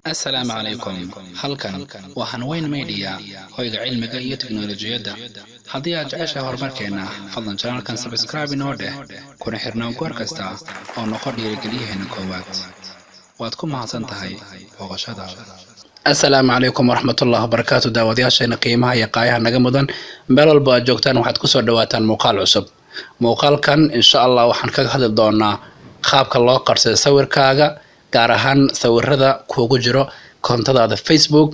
السلام عليكم halkan waa Hanweyn Media hoyga cilmiga iyo tiknoolajiyada hadii aad jeceshahay horumarkeena fadlan channelkan subscribe inoo dheh kuna xirnaa goor kasta oo noqon dhiirigeliyahayna koowaad waad ku mahadsan tahay booqashadaada السلام عليكم ورحمة الله وبركاته داودياشينا qiimaha iyo qaayaha naga mudan meel walba aad joogtaan waxaad ku soo dhawaataan muuqaal cusub muuqaalkan insha Allah waxaan kaga hadli doonaa qaabka loo qarsado sawirkaaga gaar ahaan sawirada kuugu jiro koontadaada Facebook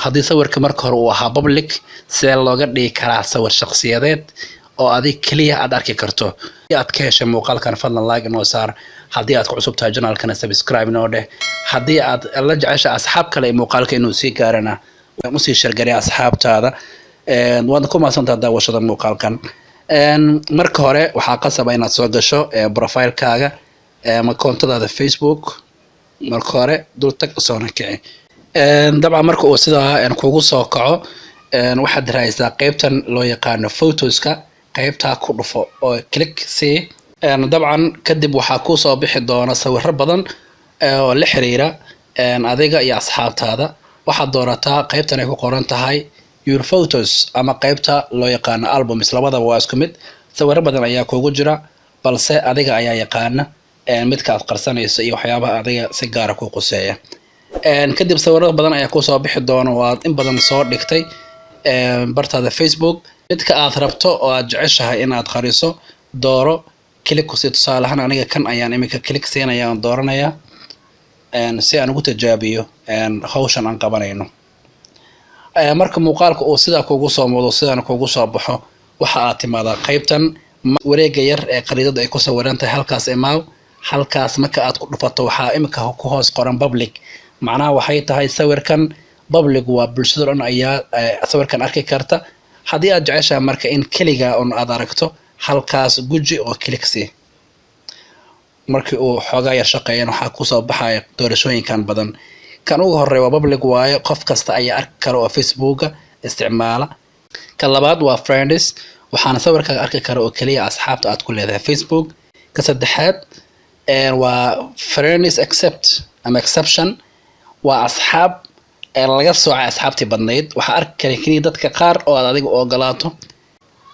haddii sawirka marka hore uu ahaa public sidee looga dhigi karaa sawir shakhsiyadeed oo adig kaliya aad arki karto aad ka heshay muuqaalkan fadlan like inoo saar haddii aad ku cusub tahay channelkana subscribe inoo dheh haddii aad la jeceshahay asxaab kale muuqaalka inuu sii gaarana u sii shargari asxaabtaada waad ku maasantahay daawashada muuqaalkan marka hore waxaa qasab inaad soo gasho profile-kaaga ama koontadaada Facebook marka hore dul tag soo kici dabcan marka uu sidaa kugu soo kaco waxaad raaysaa qaybtan loo yaqaan photoska qaybta ku dhufo oo click see dabcan kadib waxaa ku soo bixi doona sawirro badan oo la xiriira adiga iyo asxaabtaada waxaad doorataa qaybtan ay ku qoran tahay your photos ama qaybta loo yaqaan albums labadaba waa isku mid sawirro badan ayaa kugu jira balse adiga ayaa yaqaana midka aad qarsanayso iyo waxyaabaha adiga si gaar ah ku quseeya kadib sawirro badan ayaa ku soo bixi doona oo aad in badan soo dhigtay bartaada Facebook midka aad rabto oo aad jeceshahay in aad qariso dooro click ku si tusaale ahaan aniga kan ayaan imika click siinaya aan dooranaya si aan ugu tijaabiyo hawshan aan qabanayno marka muuqaalka uu sida kugu soo muuqdo sidaan kugu soo baxo waxa aad timaada qaybtan wareega yar ee qariidada ay ku sawiran tahay halkaas imaaw halkaas marka aad ku dhufato waxa imika ku hoos qoran public macnaha waxay tahay sawirkan public waa bulshada dhan ayaa sawirkan arki karta haddii aad jeceshahay marka in kaliya aad aragto halkaas guji oo click see markii uu xoogaa yar shaqeeyana waxa ku soo baxay doorashooyinkan badan kan ugu horeeya waa public waayo qof kasta ayaa arki kara oo Facebook isticmaala kan labaad waa friends waxaana sawirkaaga arki kara oo kaliya asxaabta aad ku leedahay Facebook ka saddexaad waa friends accept ama exception waa asxaab laga soocay asxaabtii badnayd waxa arki kara kaliya dadka qaar oo aad adiga ogolaato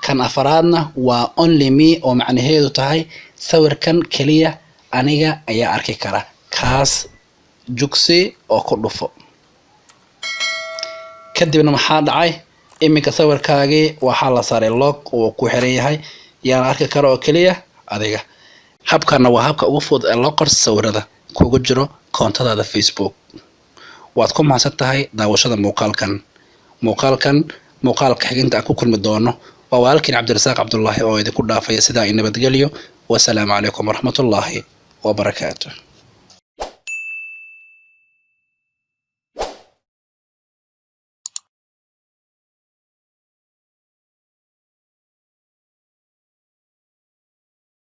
kan afaraadna waa only me oo macnaheedu tahay sawirkan kaliya aniga ayaa arki kara kaas jugsi oo ku dhufo kadibna maxaa dhacay iminka sawirkaagii waxaa la saaray lock oo ku xiran yahay yaan arki kara oo kaliya adiga habkana waa habka ugu fudud ee loo qarso sawirada kugu jiro koontadaada Facebook waad ku mahadsan tahay daawashada muuqaalka xigta aan ku kulmi doono waa walaalkiin Cabdirasaaq Cabdullaahi oo idinku dhaafaya sida ay nabadgeliyo wassalaamu calaykum waraxmatullaahi wabarakaatuh